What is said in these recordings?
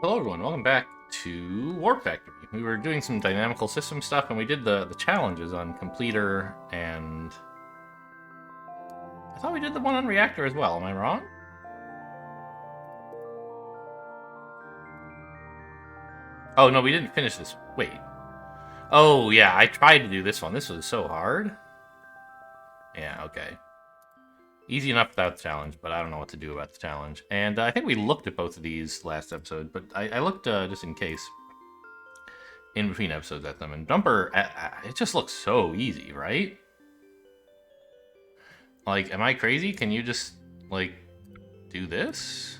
Hello everyone, welcome back to Warp Factory. We were doing some dynamical system stuff and we did the challenges on Completer and... I thought we did the one on Reactor as well, am I wrong? Oh no, we didn't finish this. Wait. Oh yeah, I tried to do this one. This was so hard. Yeah, okay. Easy enough without the challenge, but I don't know what to do about the challenge. And I think we looked at both of these last episode, but I looked just in case in between episodes at them. And Dumper, it just looks so easy, right? Like, am I crazy? Can you just, like, do this?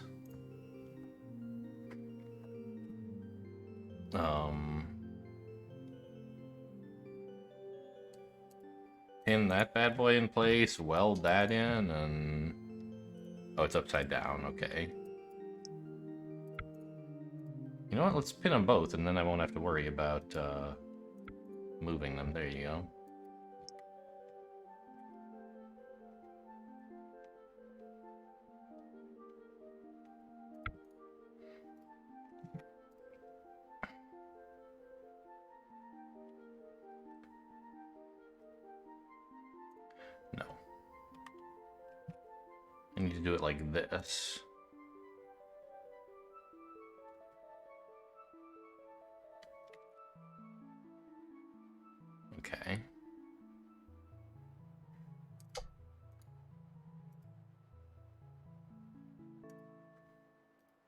Pin that bad boy in place, weld that in, and... Oh, it's upside down, okay. You know what, let's pin them both, and then I won't have to worry about, moving them. There you go. No. I need to do it like this. Okay.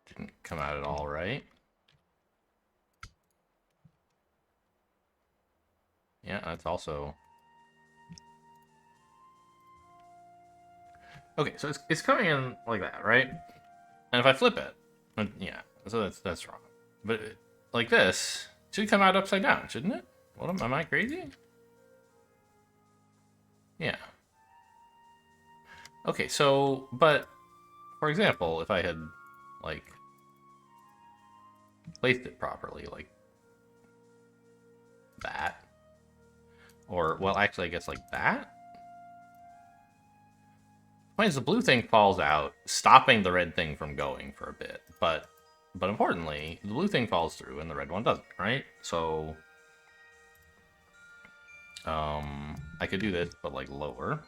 Didn't come out at all right. Yeah, that's also... Okay, so it's coming in like that, right? And if I flip it, yeah, so that's wrong. But like this, it should come out upside down, shouldn't it? What am I crazy? Yeah. Okay, so, but, for example, if I had, like, placed it properly, like that, or, well, actually, I guess like that? When the blue thing falls out, stopping the red thing from going for a bit, but importantly, the blue thing falls through and the red one doesn't, right? So, I could do this, but like lower,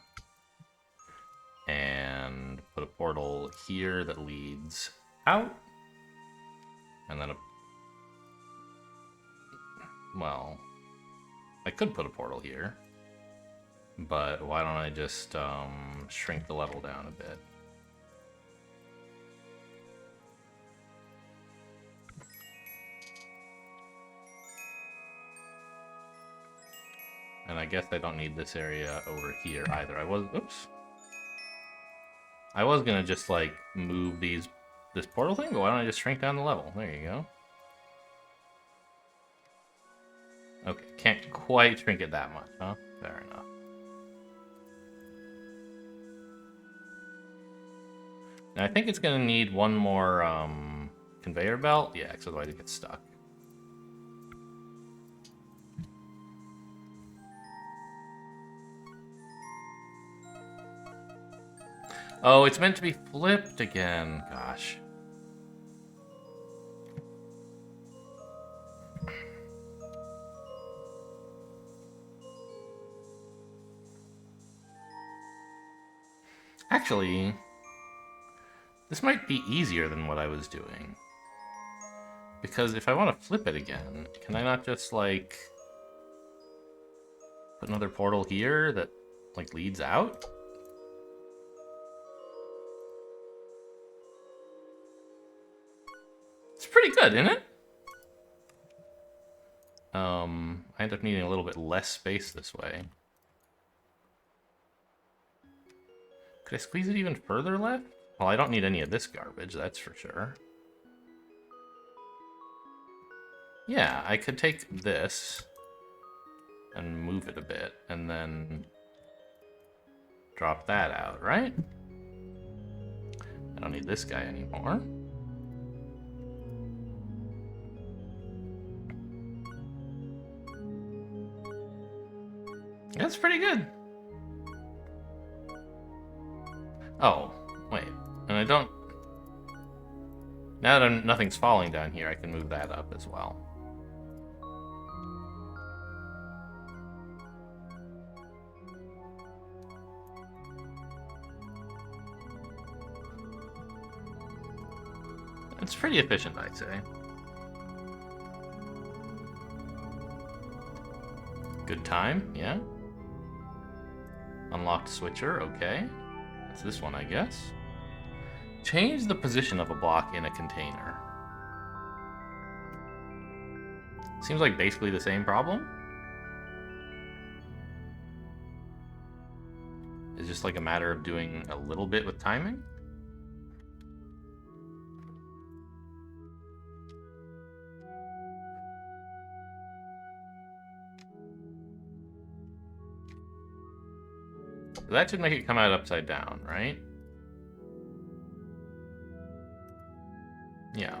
and put a portal here that leads out, and then well, I could put a portal here, but why don't I just shrink the level down a bit? And I guess I don't need this area over here either. Oops. I was gonna just like move this portal thing, but why don't I just shrink down the level? There you go. Okay, can't quite shrink it that much, huh? Fair enough. And I think it's gonna need one more conveyor belt. Yeah, because otherwise it gets stuck. Oh, it's meant to be flipped again. Gosh. Actually, this might be easier than what I was doing. Because if I want to flip it again, can I not just, like, put another portal here that, like, leads out? It's pretty good, isn't it? I end up needing a little bit less space this way. Could I squeeze it even further left? Well, I don't need any of this garbage, that's for sure. Yeah, I could take this and move it a bit, and then drop that out, right? I don't need this guy anymore. That's pretty good. Oh, wait. And I don't... Now that nothing's falling down here, I can move that up as well. It's pretty efficient, I'd say. Good time, yeah. Unlocked switcher, okay. That's this one, I guess. Change the position of a block in a container. Seems like basically the same problem. It's just like a matter of doing a little bit with timing. That should make it come out upside down, right? Yeah.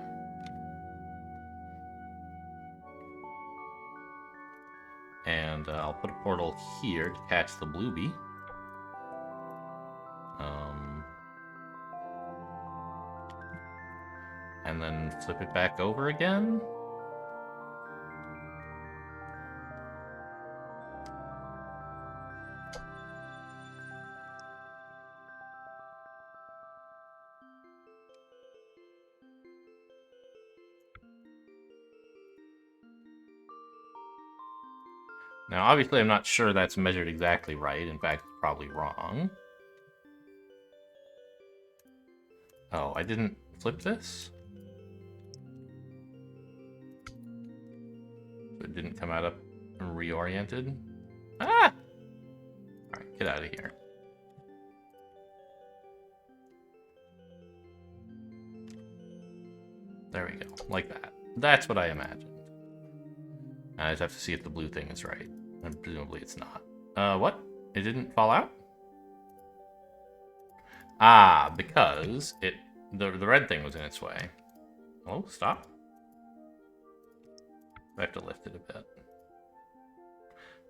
And I'll put a portal here to catch the bluebee. And then flip it back over again. Now, obviously, I'm not sure that's measured exactly right. In fact, it's probably wrong. Oh, I didn't flip this? So it didn't come out up reoriented? Ah! Alright, get out of here. There we go, like that. That's what I imagined. I just have to see if the blue thing is right. And presumably it's not. What? It didn't fall out? Ah, because the red thing was in its way. Oh, stop. I have to lift it a bit.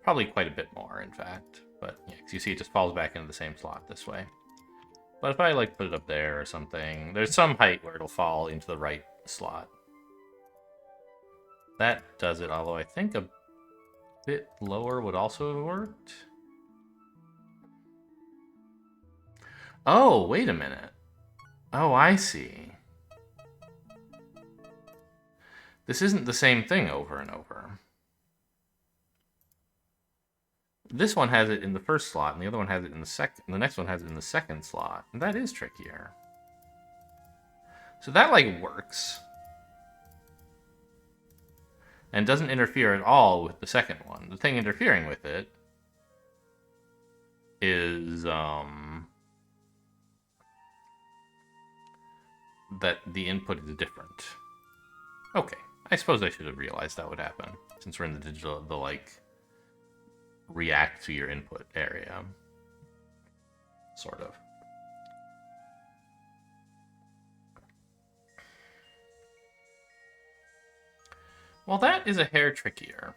Probably quite a bit more, in fact. But yeah, because you see it just falls back into the same slot this way. But if I like put it up there or something, there's some height where it'll fall into the right slot. That does it, although I think a bit lower would also have worked. Oh, wait a minute. Oh, I see. This isn't the same thing over and over. This one has it in the first slot, and the other one has it in the second. The next one has it in the second slot, and that is trickier. So that, like, works. And doesn't interfere at all with the second one. The thing interfering with it is that the input is different. Okay, I suppose I should have realized that would happen, since we're in the digital, the like react to your input area, sort of. Well, that is a hair trickier.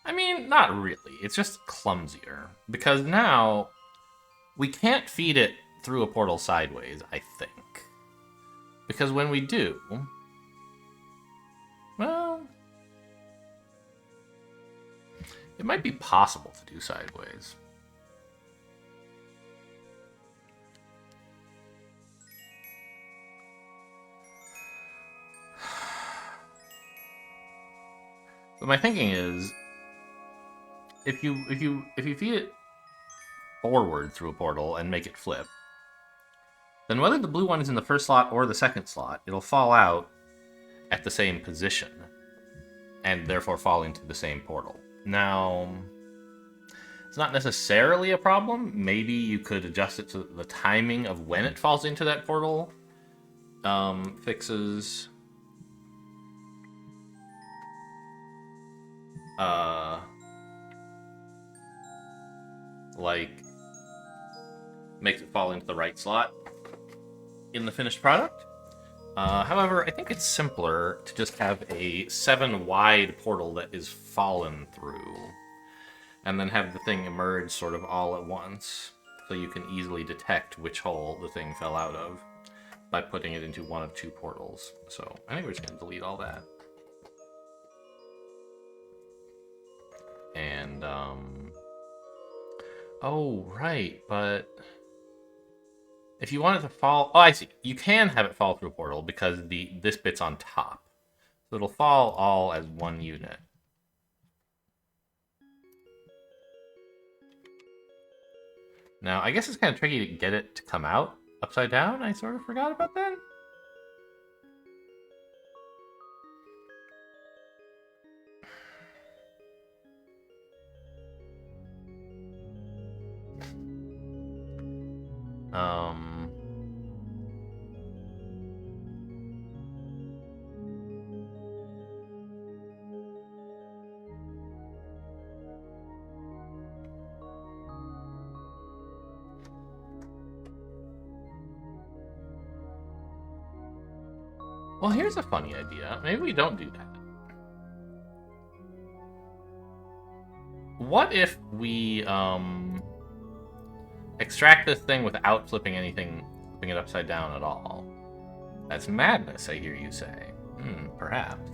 I mean, not really. It's just clumsier. Because now, we can't feed it through a portal sideways, I think. Because when we do... Well... It might be possible to do sideways. But my thinking is, if you feed it forward through a portal and make it flip, then whether the blue one is in the first slot or the second slot, it'll fall out at the same position, and therefore fall into the same portal. Now, it's not necessarily a problem. Maybe you could adjust it to the timing of when it falls into that portal. Fixes... like, makes it fall into the right slot in the finished product. However, I think it's simpler to just have a 7 wide portal that is fallen through. and then have the thing emerge sort of all at once, so you can easily detect which hole the thing fell out of by putting it into one of two portals. So I think we're just going to delete all that. And, oh, right, but if you want it to fall... Oh, I see. You can have it fall through a portal because this bit's on top. So it'll fall all as one unit. Now, I guess it's kind of tricky to get it to come out upside down. I sort of forgot about that. Well, here's a funny idea. Maybe we don't do that. What if we extract this thing without flipping it upside down at all? That's madness, I hear you say. Perhaps.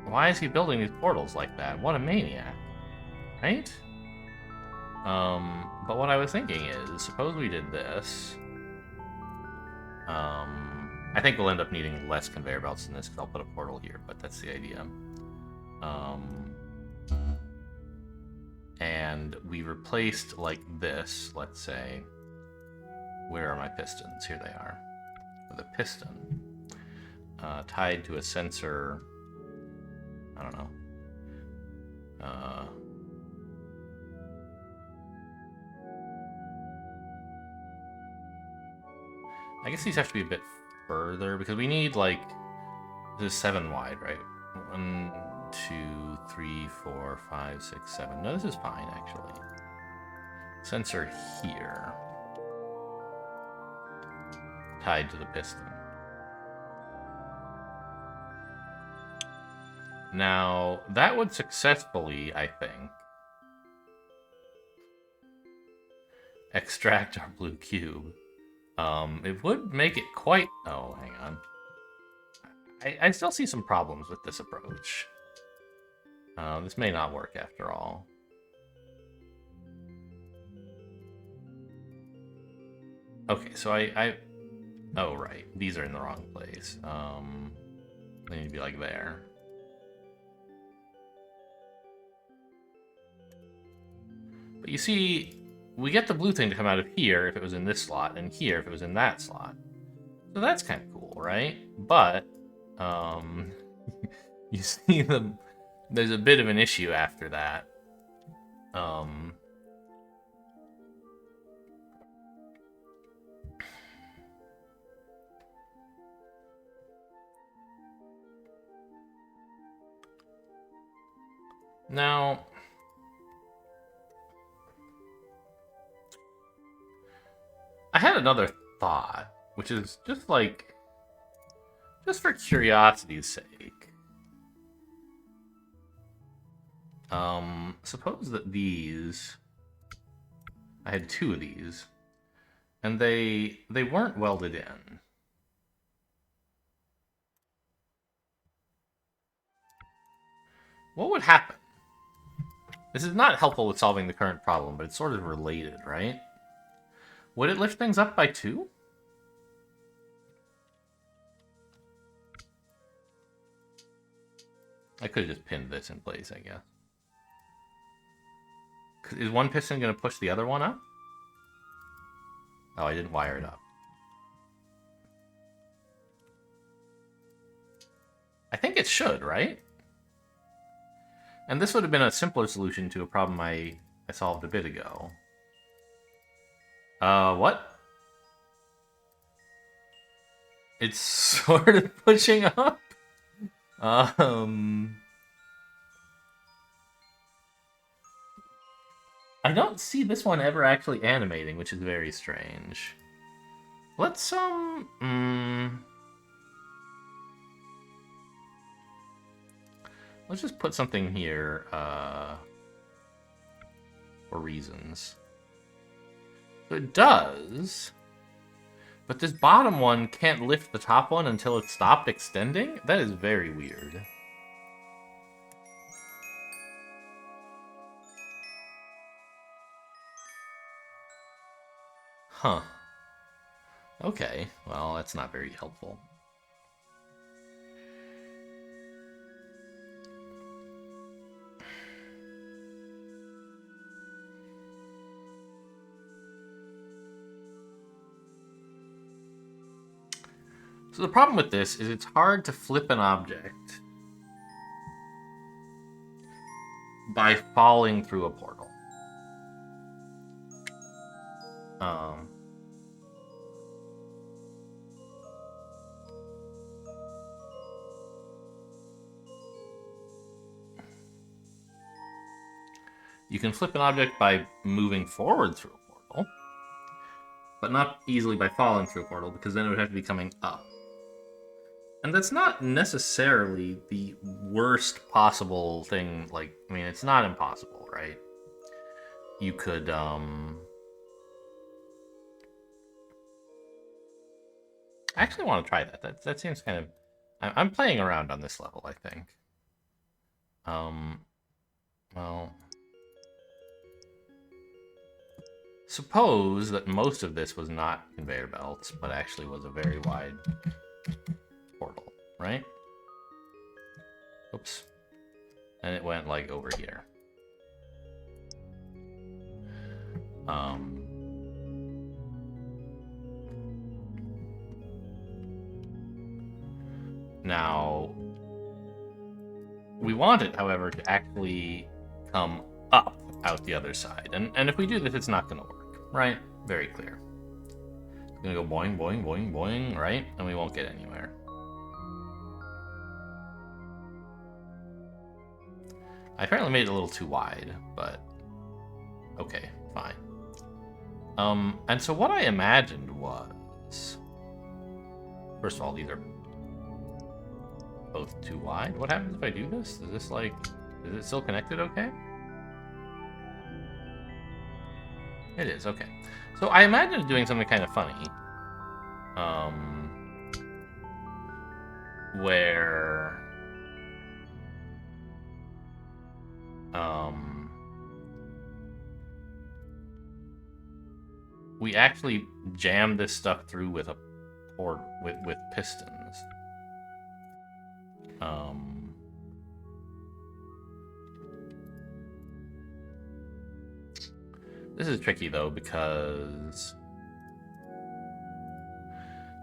Why is he building these portals like that? What a maniac. Right? But what I was thinking is, suppose we did this. I think we'll end up needing less conveyor belts than this because I'll put a portal here, but that's the idea. And we replaced, like this, let's say. Where are my pistons? Here they are. With a piston tied to a sensor. I don't know. I guess these have to be a bit further because we need, like, this is 7 wide, right? 1, 2, 3, 4, 5, 6, 7. No, this is fine, actually. Sensor here. Tied to the piston. Now, that would successfully, I think, extract our blue cube. It would make it quite... Oh, hang on. I still see some problems with this approach. This may not work after all. Okay, so Oh, right. These are in the wrong place. They need to be like there. But you see, we get the blue thing to come out of here if it was in this slot, and here if it was in that slot. So that's kind of cool, right? But, you see there's a bit of an issue after that. Now, I had another thought, which is just like, just for curiosity's sake. Suppose that these, I had 2 of these, and they weren't welded in. What would happen? This is not helpful with solving the current problem, but it's sort of related, right? Would it lift things up by 2? I could have just pinned this in place, I guess. Is one piston going to push the other one up? Oh, I didn't wire it up. I think it should, right? And this would have been a simpler solution to a problem I solved a bit ago. What? It's sort of pushing up? I don't see this one ever actually animating, which is very strange. Let's, let's just put something here for reasons. So it does, but this bottom one can't lift the top one until it stopped extending? That is very weird. Huh. Okay, well, that's not very helpful. So the problem with this is it's hard to flip an object by falling through a portal. You can flip an object by moving forward through a portal, but not easily by falling through a portal, because then it would have to be coming up. And that's not necessarily the worst possible thing. Like, I mean, it's not impossible, right? You could, I actually want to try that. That seems kind of... I'm playing around on this level, I think. Well... Suppose that most of this was not conveyor belts, but actually was a very wide portal, right? Oops. And it went, like, over here. Now, we want it, however, to actually come up out the other side. And if we do this, it's not going to work, right? Very clear. It's going to go boing, boing, boing, boing, right? And we won't get anywhere. I apparently made it a little too wide, but okay, fine. And so what I imagined was... First of all, these are both too wide. What happens if I do this? Is this like... Is it still connected okay? It is, okay. So I imagined doing something kind of funny. Where... we actually jam this stuff through with a port with pistons. This is tricky though, because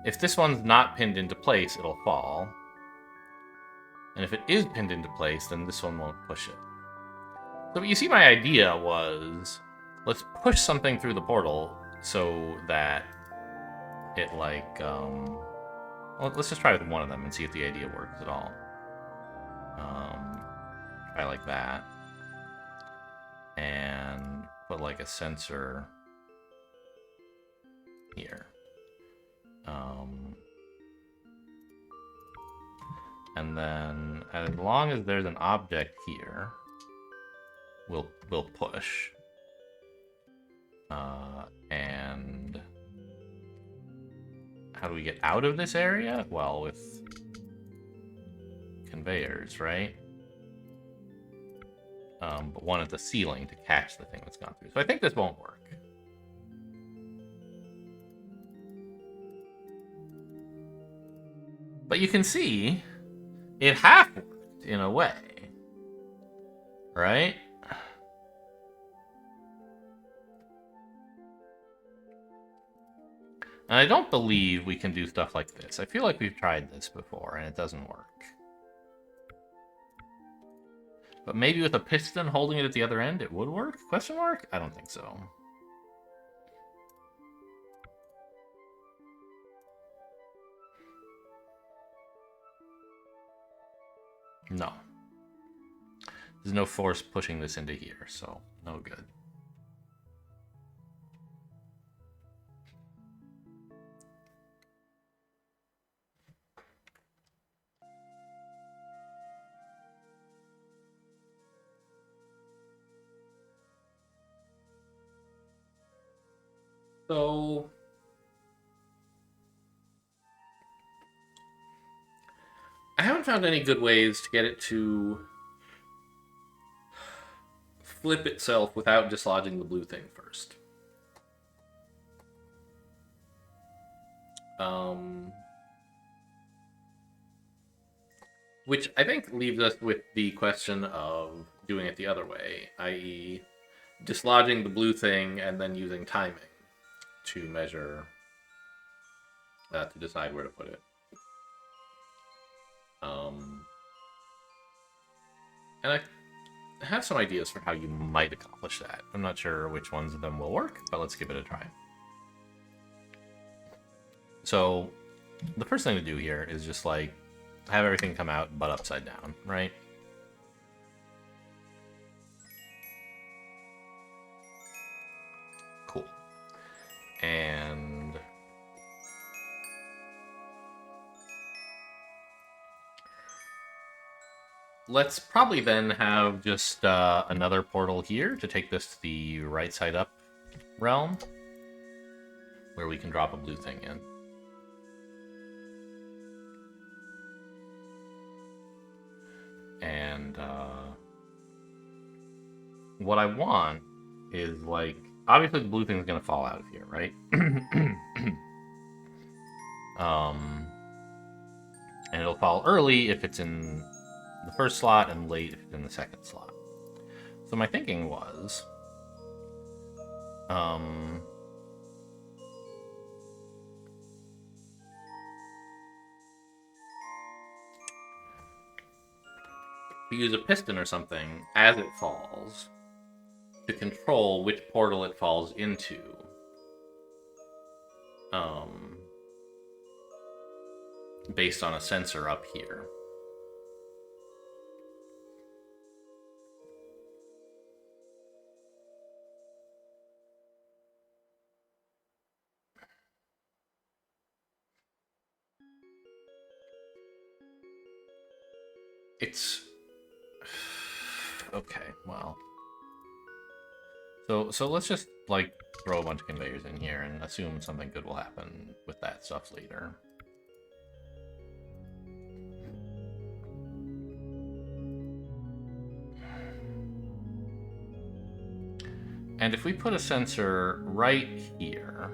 if this one's not pinned into place, it'll fall. And if it is pinned into place, then this one won't push it. So you see, my idea was, let's push something through the portal so that it, like, well, let's just try with one of them and see if the idea works at all. Try like that. And put, like, a sensor here. And then, as long as there's an object here, we'll push. And how do we get out of this area? Well, with conveyors, right? But one at the ceiling to catch the thing that's gone through. So I think this won't work. But you can see it half worked in a way, right? And I don't believe we can do stuff like this. I feel like we've tried this before and it doesn't work. But maybe with a piston holding it at the other end, it would work? Question mark? I don't think so. No. There's no force pushing this into here, so no good. So I haven't found any good ways to get it to flip itself without dislodging the blue thing first. Which I think leaves us with the question of doing it the other way, i.e. dislodging the blue thing and then using timing to measure, to decide where to put it. And I have some ideas for how you might accomplish that. I'm not sure which ones of them will work, but let's give it a try. So the first thing to do here is just like have everything come out but upside down, right? Cool. And let's probably then have just another portal here to take this to the right side up realm, where we can drop a blue thing in. And what I want is, like, obviously the blue thing is going to fall out of here, right? And it'll fall early if it's in the first slot and late if it's in the second slot. So my thinking was, we use a piston or something as it falls to control which portal it falls into. Based on a sensor up here. It's okay, well. So let's just like throw a bunch of conveyors in here and assume something good will happen with that stuff later. And if we put a sensor right here,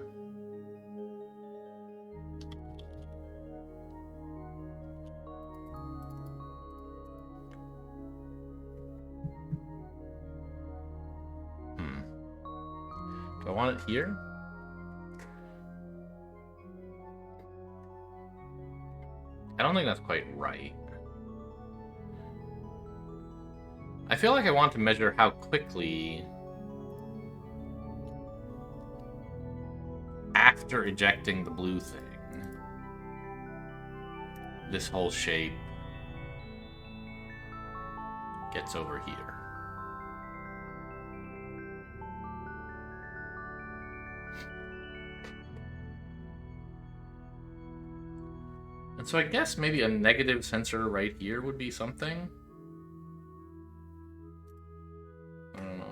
do I want it here? I don't think that's quite right. I feel like I want to measure how quickly, after ejecting the blue thing, this whole shape gets over here. And so I guess maybe a negative sensor right here would be something. I don't know.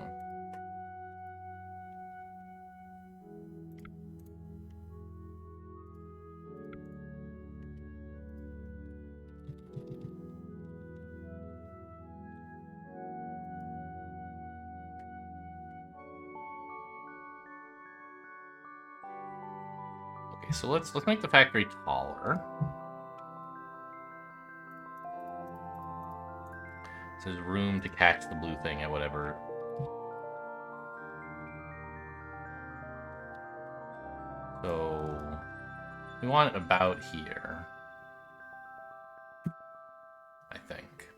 Okay, so let's make the factory taller. So there's room to catch the blue thing at whatever. So we want it about here, I think.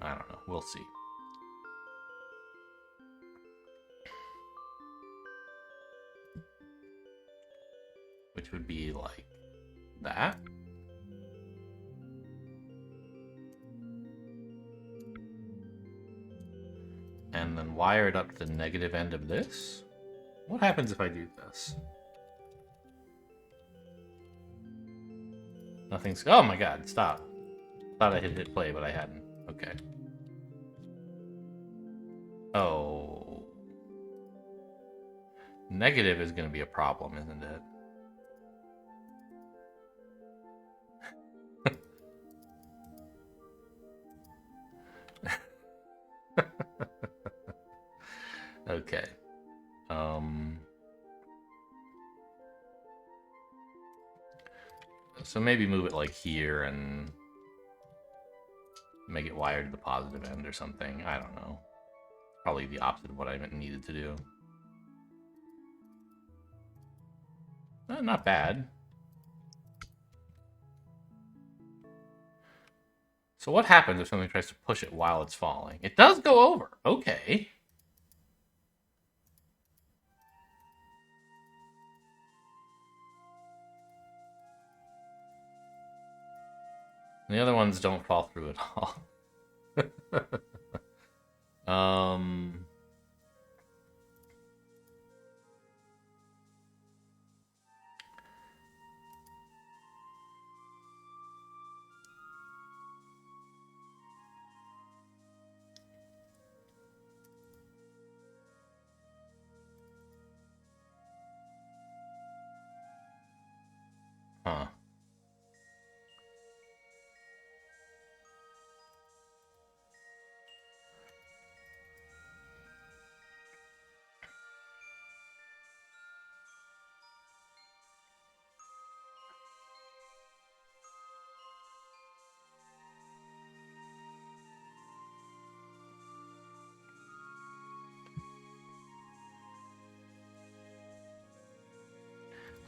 I don't know. We'll see. Which would be like that. And then wire it up to the negative end of this. What happens if I do this? Nothing's... Oh my god, stop. Thought I had hit play, but I hadn't. Okay. Oh. Negative is going to be a problem, isn't it? Okay. So maybe move it like here and make it wired to the positive end or something. I don't know. Probably the opposite of what I needed to do. Not bad. So what happens if something tries to push it while it's falling? It does go over. Okay. And the other ones don't fall through at all. Huh.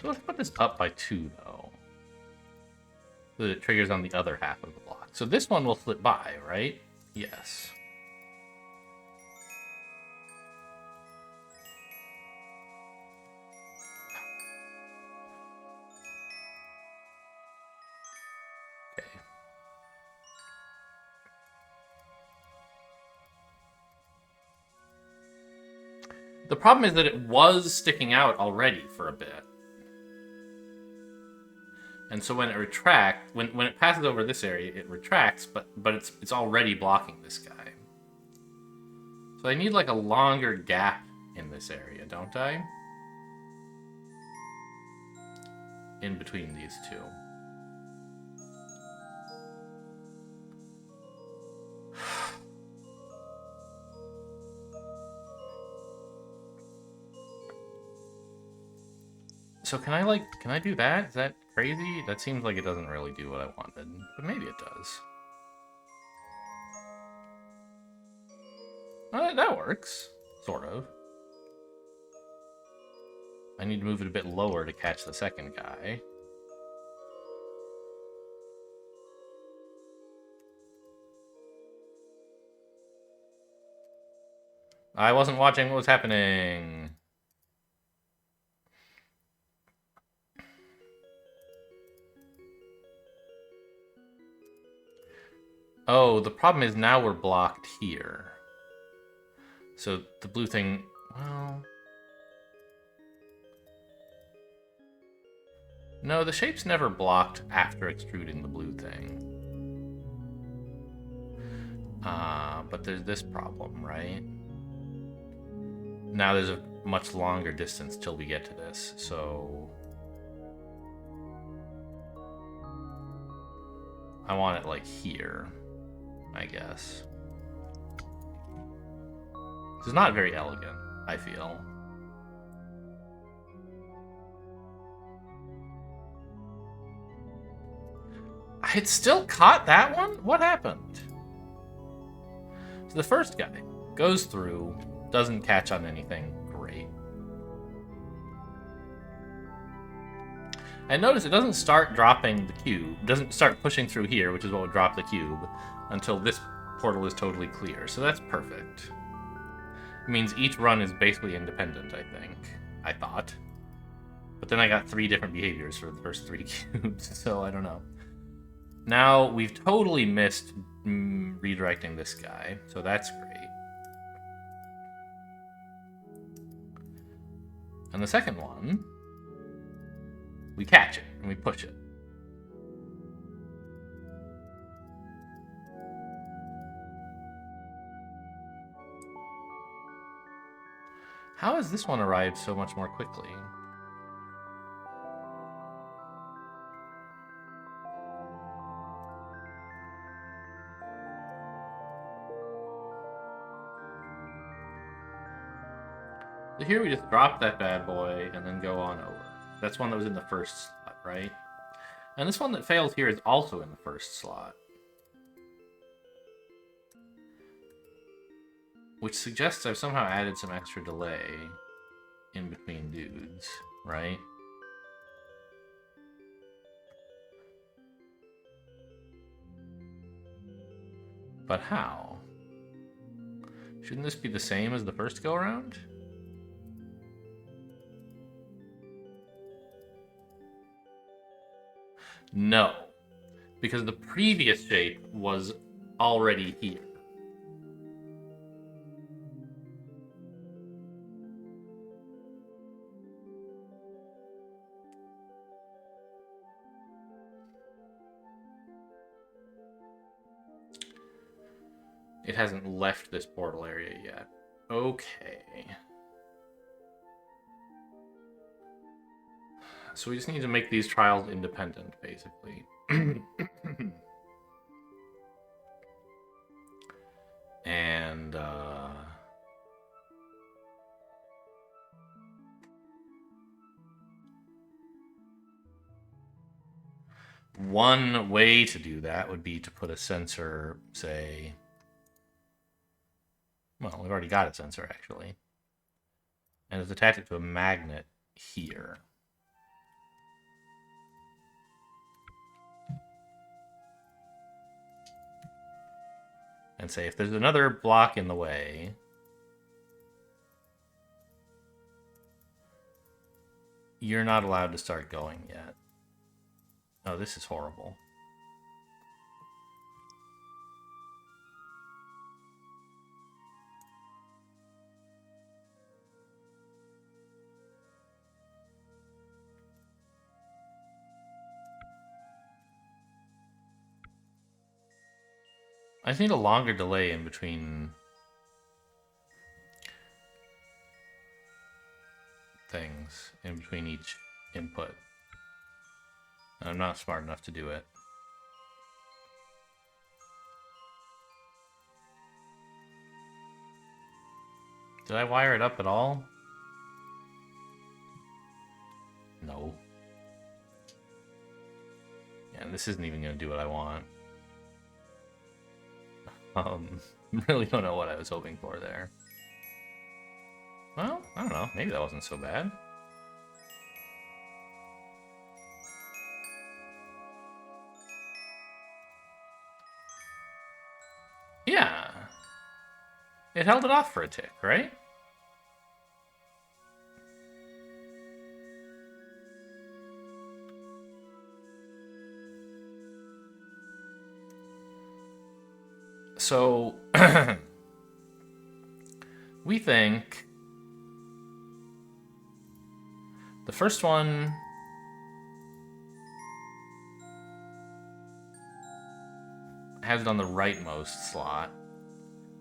So let's put this up by 2, though. So that it triggers on the other half of the block. So this one will slip by, right? Yes. Okay. The problem is that it was sticking out already for a bit. And so when it retracts, when it passes over this area, it retracts, but it's already blocking this guy. So I need like a longer gap in this area, don't I? In between these two. So can I do that? Is that crazy? That seems like it doesn't really do what I wanted, but maybe it does. That works, sort of. I need to move it a bit lower to catch the second guy. I wasn't watching what was happening. Oh, the problem is now we're blocked here. So the blue thing, well... No, the shape's never blocked after extruding the blue thing. But there's this problem, right? Now there's a much longer distance till we get to this, so... I want it like here, I guess. It's not very elegant, I feel. I had still caught that one? What happened? So the first guy goes through, doesn't catch on anything. Great. And notice it doesn't start dropping the cube. It doesn't start pushing through here, which is what would drop the cube, until this portal is totally clear. So that's perfect. It means each run is basically independent, I thought. But then I got 3 different behaviors for the first 3 cubes, so I don't know. Now, we've totally missed redirecting this guy, so that's great. And the second one, we catch it, and we push it. How has this one arrived so much more quickly? So here we just drop that bad boy and then go on over. That's one that was in the first slot, right? And this one that fails here is also in the first slot. Which suggests I've somehow added some extra delay in between dudes, right? But how? Shouldn't this be the same as the first go-around? No, because the previous shape was already here. It hasn't left this portal area yet. Okay. So we just need to make these trials independent, basically. And, one way to do that would be to put a sensor, say... Well, we've already got a sensor, actually. And it's attached to a magnet here. And say, if there's another block in the way, you're not allowed to start going yet. Oh, this is horrible. I just need a longer delay in between things, in between each input. And I'm not smart enough to do it. Did I wire it up at all? No. Yeah, this isn't even going to do what I want. Really don't know what I was hoping for there. Well, I don't know. Maybe that wasn't so bad. Yeah. It held it off for a tick, right? So, we think the first one has it on the rightmost slot,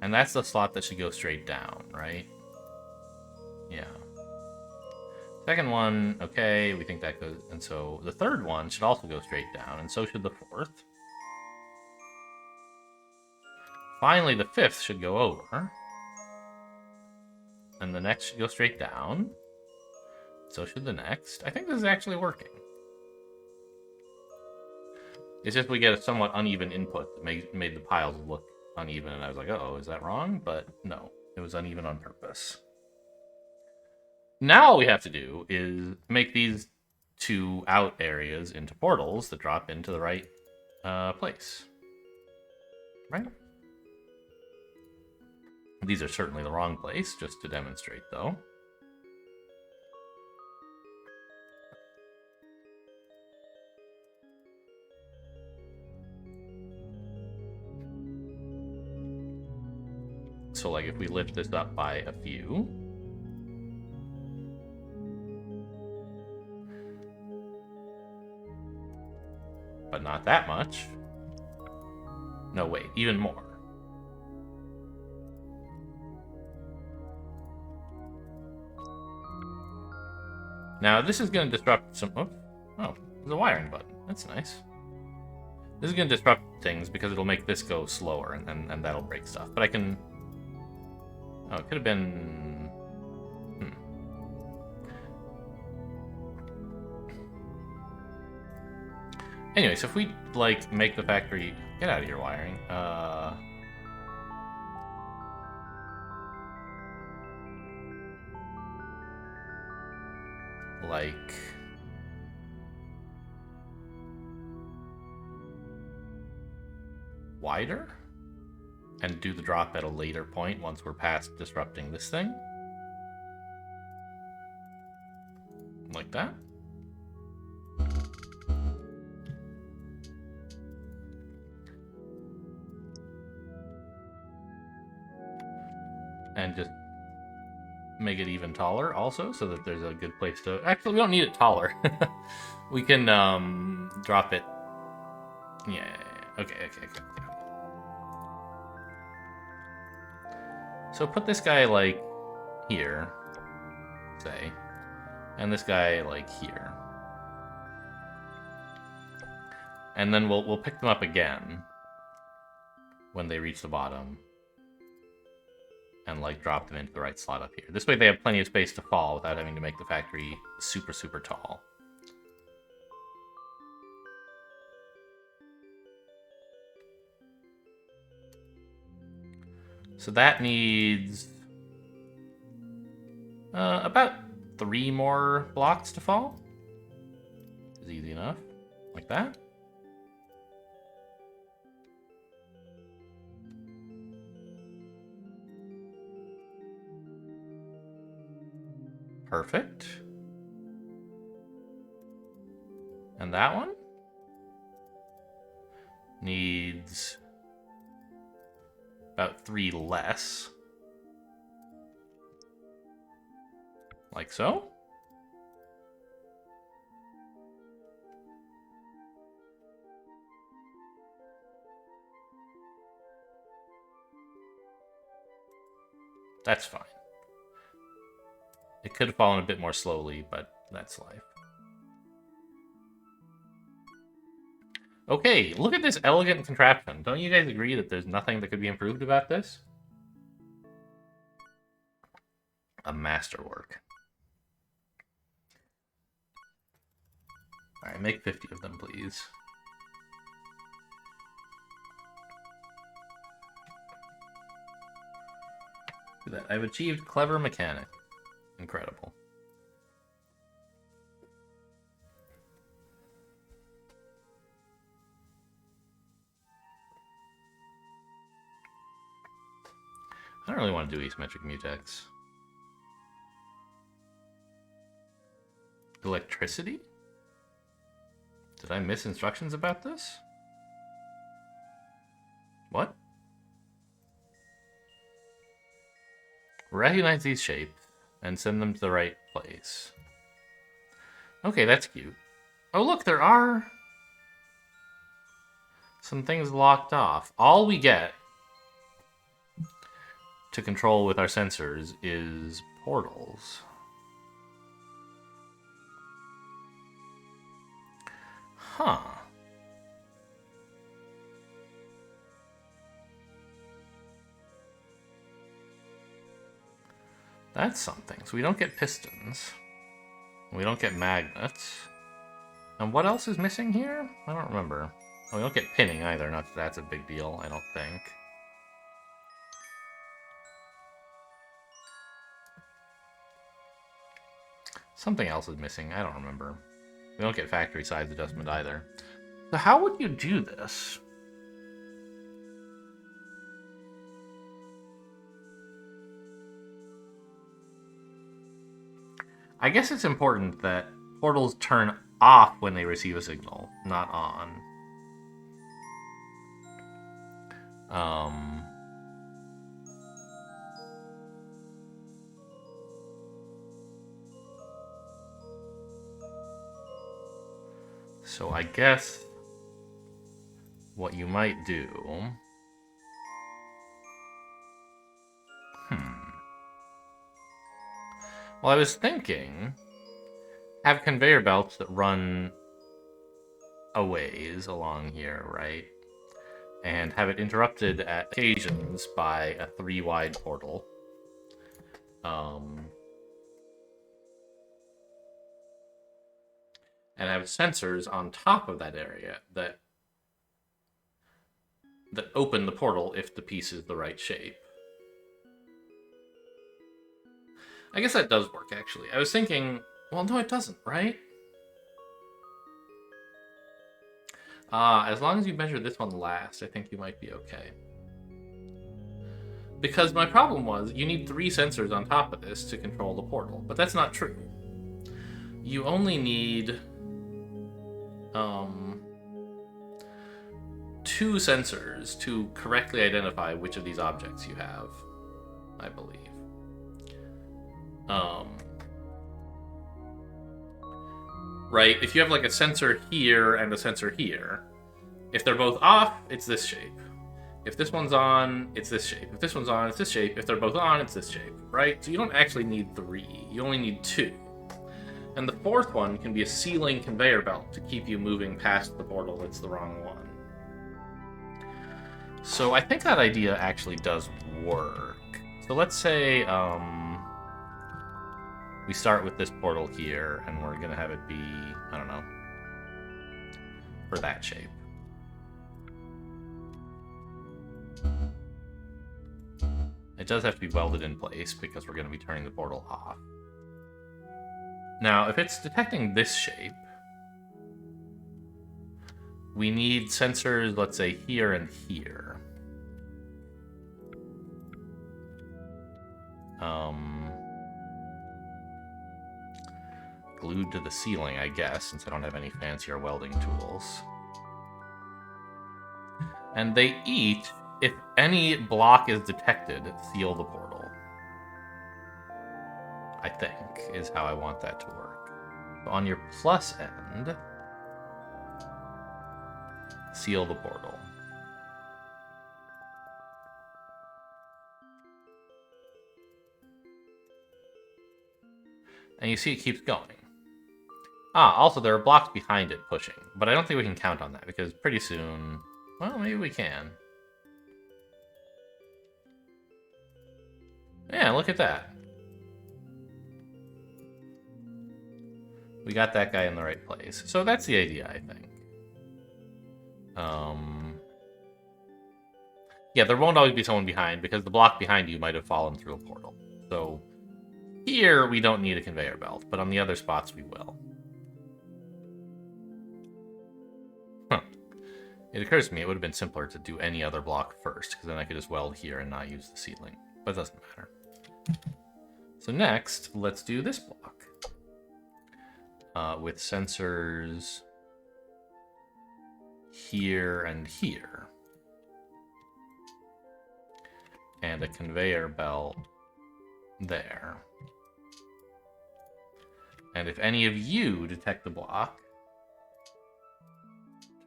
and that's the slot that should go straight down, right? Yeah. Second one, okay, we think that goes, and so the third one should also go straight down, and so should the fourth. Finally, the fifth should go over. And the next should go straight down. So should the next. I think this is actually working. It's just we get a somewhat uneven input that made the piles look uneven, and I was like, uh-oh, is that wrong? But no, it was uneven on purpose. Now all we have to do is make these two out areas into portals that drop into the right place. Right? These are certainly the wrong place, just to demonstrate, though. So, like, if we lift this up by a few... but not that much. No, wait, even more. Now, this is going to disrupt some... Oh, there's a wiring button. That's nice. This is going to disrupt things because it'll make this go slower, and that'll break stuff. But I can... Oh, it could have been... Anyway, so if we, like, make the factory... Get out of here, wiring. Like... wider? And do the drop at a later point once we're past disrupting this thing? Like that? And just make it even taller also, so that there's a good place to... Actually, we don't need it taller. We can drop it... Yeah, okay. So put this guy, like, here, say, and this guy, like, here. And then we'll pick them up again when they reach the bottom. And, like, drop them into the right slot up here. This way they have plenty of space to fall without having to make the factory super, super tall. So that needs about 3 more blocks to fall. It's easy enough. Like that. Perfect. And that one needs about 3 less. Like so. That's fine. It could have fallen a bit more slowly, but that's life. Okay, look at this elegant contraption. Don't you guys agree that there's nothing that could be improved about this? A masterwork. Alright, make 50 of them, please. Look at that. I've achieved clever mechanic. Incredible. I don't really want to do asymmetric mutex. Electricity? Did I miss instructions about this? What? Recognize these shapes and send them to the right place. Okay, that's cute. Oh, look, there are some things locked off. All we get to control with our sensors is portals. Huh. That's something. So we don't get pistons. We don't get magnets. And what else is missing here? I don't remember. Oh, we don't get pinning either. Not that that's a big deal, I don't think. Something else is missing. I don't remember. We don't get factory size adjustment either. So how would you do this? I guess it's important that portals turn off when they receive a signal, not on. So I guess what you might do... Well, I was thinking have conveyor belts that run a ways along here, right? And have it interrupted at occasions by a 3-wide portal. And have sensors on top of that area that open the portal if the piece is the right shape. I guess that does work, actually. I was thinking, well, no, it doesn't, right? As long as you measure this one last, I think you might be okay. Because my problem was, you need 3 sensors on top of this to control the portal, but that's not true. You only need 2 sensors to correctly identify which of these objects you have, I believe. Right, if you have like a sensor here and a sensor here, if they're both off, it's this shape. If this one's on, it's this shape. If this one's on, it's this shape. If they're both on, it's this shape, right? So you don't actually need 3, you only need 2. And the 4th one can be a sealing conveyor belt to keep you moving past the portal that's the wrong one. So I think that idea actually does work. So let's say we start with this portal here, and we're going to have it be, I don't know, for that shape. It does have to be welded in place because we're going to be turning the portal off. Now, if it's detecting this shape, we need sensors, let's say, here and here. Glued to the ceiling, I guess, since I don't have any fancier welding tools. And they each, if any block is detected, seal the portal. I think, is how I want that to work. So on your plus end, seal the portal. And you see it keeps going. Also there are blocks behind it pushing, but I don't think we can count on that because pretty soon, well, maybe we can. Yeah, look at that. We got that guy in the right place. So that's the idea, I think. Yeah, there won't always be someone behind because the block behind you might have fallen through a portal. So here we don't need a conveyor belt, but on the other spots we will. It occurs to me it would have been simpler to do any other block first, because then I could just weld here and not use the ceiling. But it doesn't matter. So next, let's do this block. With sensors here and here. And a conveyor belt there. And if any of you detect the block,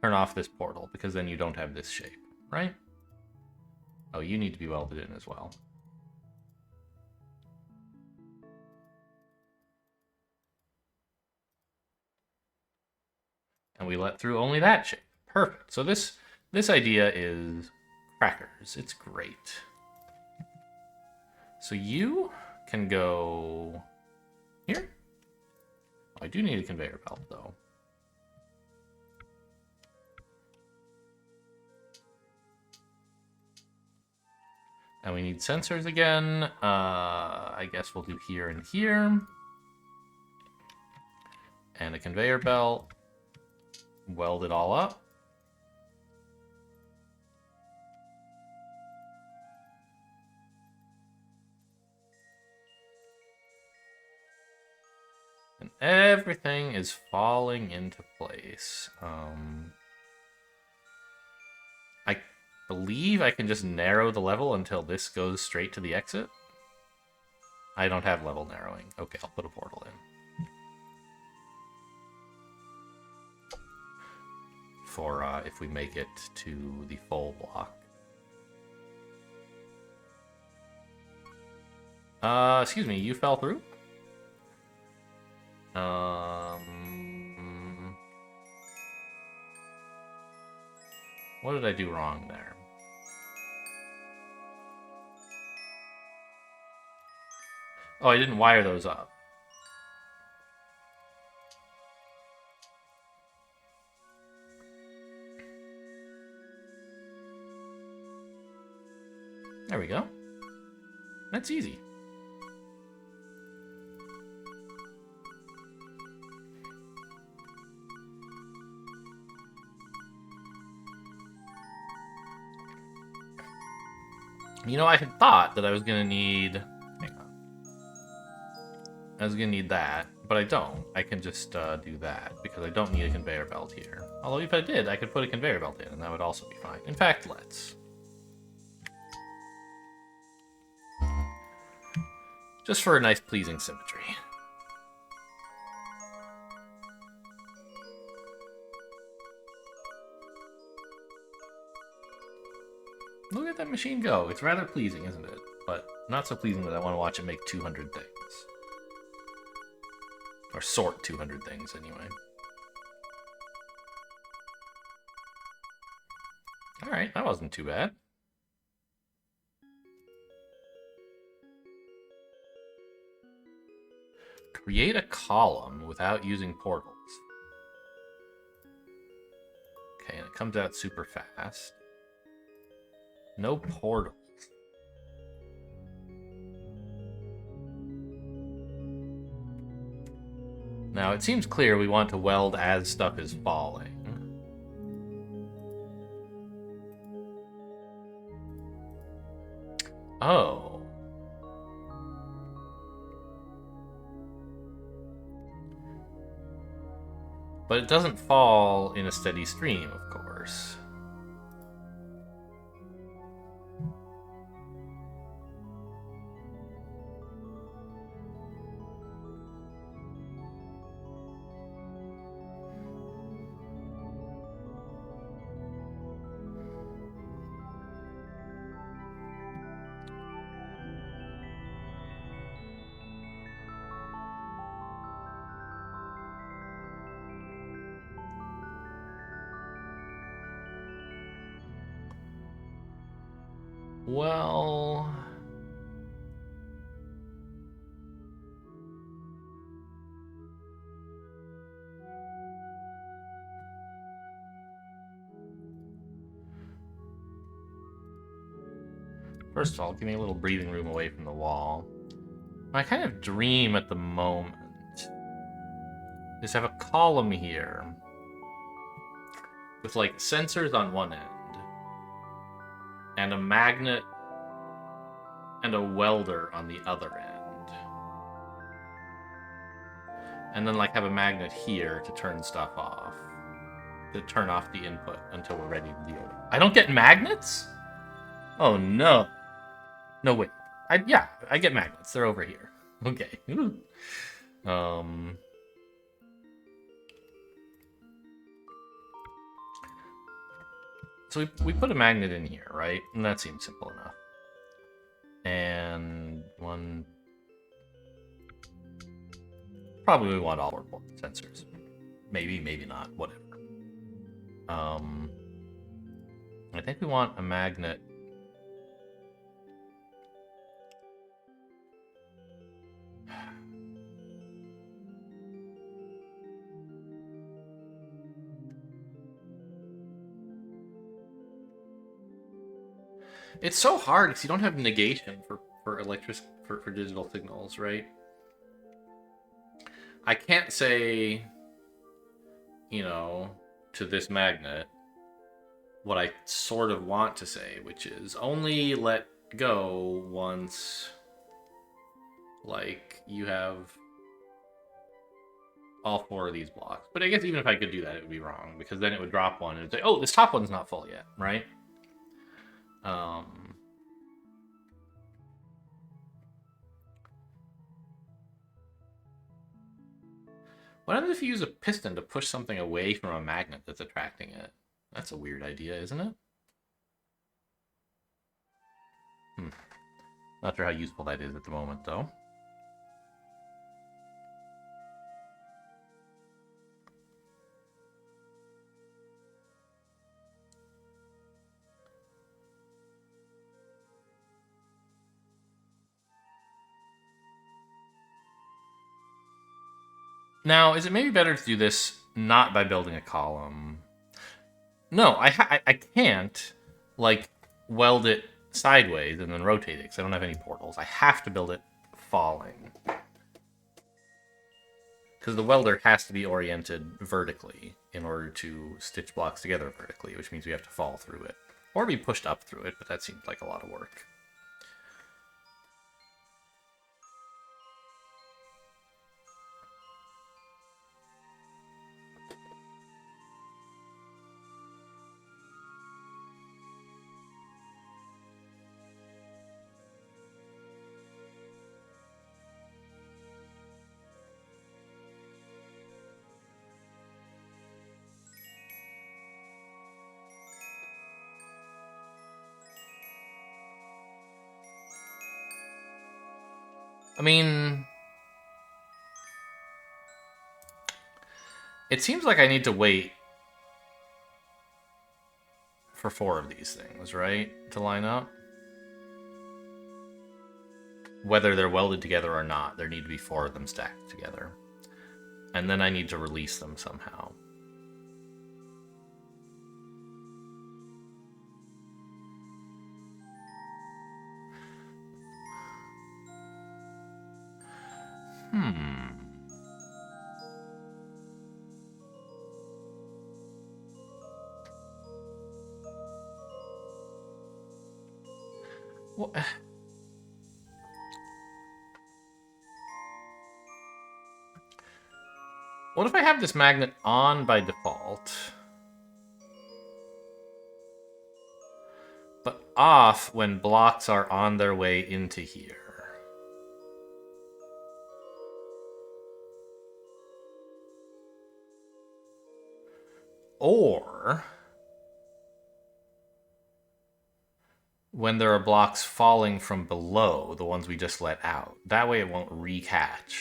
turn off this portal, because then you don't have this shape, right? Oh, you need to be welded in as well. And we let through only that shape. Perfect. So this idea is crackers. It's great. So you can go here. Oh, I do need a conveyor belt, though. And we need sensors again. I guess we'll do here and here. And a conveyor belt. Weld it all up. And everything is falling into place. I believe I can just narrow the level until this goes straight to the exit. I don't have level narrowing. Okay, I'll put a portal in. For if we make it to the full block. Excuse me, you fell through? What did I do wrong there? Oh, I didn't wire those up. There we go. That's easy. You know, I had thought that I was gonna need... Hang on. I was gonna need that, but I don't. I can just do that, because I don't need a conveyor belt here. Although if I did, I could put a conveyor belt in, and that would also be fine. In fact, let's. Just for a nice, pleasing symmetry. Look at that machine go. It's rather pleasing, isn't it? But not so pleasing that I want to watch it make 200 things. Or sort 200 things, anyway. Alright, that wasn't too bad. Create a column without using portals. Okay, and it comes out super fast. No portals. Now, it seems clear we want to weld as stuff is falling. Oh. But it doesn't fall in a steady stream, of course. Well... First of all, give me a little breathing room away from the wall. I kind of dream at the moment is have a column here with like sensors on one end and a magnet and a welder on the other end. And then like have a magnet here to turn stuff off. To turn off the input until we're ready to deal with it. I don't get magnets? Oh no. No, wait. Yeah, I get magnets. They're over here. Okay. So we put a magnet in here, right? And that seems simple enough. And one... Probably we want all our sensors. Maybe, maybe not. Whatever. I think we want a magnet... It's so hard because you don't have negation for digital signals, right? I can't say, you know, to this magnet what I sort of want to say, which is only let go once, like, you have all four of these blocks. But I guess even if I could do that, it would be wrong, because then it would drop one and it'd say, oh, this top one's not full yet, right? What happens if you use a piston to push something away from a magnet that's attracting it? That's a weird idea, isn't it? Not sure how useful that is at the moment, though. Now, is it maybe better to do this not by building a column? No, I can't, like, weld it sideways and then rotate it, because I don't have any portals. I have to build it falling. Because the welder has to be oriented vertically in order to stitch blocks together vertically, which means we have to fall through it. Or be pushed up through it, but that seems like a lot of work. I mean, it seems like I need to wait for 4 of these things, right? To line up. Whether they're welded together or not, there need to be 4 of them stacked together. And then I need to release them somehow. What? What if I have this magnet on by default, but off when blocks are on their way into here? Or when there are blocks falling from below, the ones we just let out. That way it won't recatch.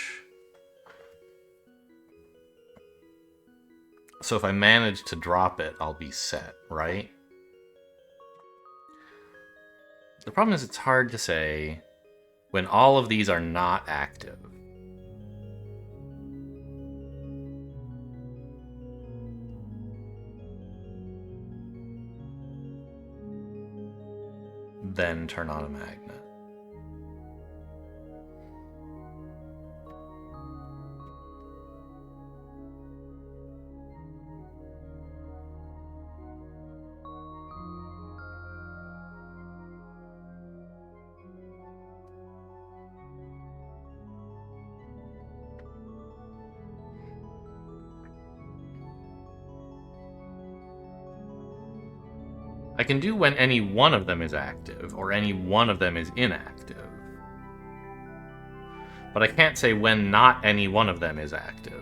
So if I manage to drop it, I'll be set, right? The problem is it's hard to say when all of these are not active. Then turn on a magnet. I can do when any one of them is active, or any one of them is inactive. But I can't say when not any one of them is active.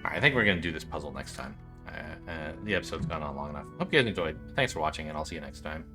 Alright, I think we're going to do this puzzle next time. The episode's gone on long enough. Hope you guys enjoyed. Thanks for watching, and I'll see you next time.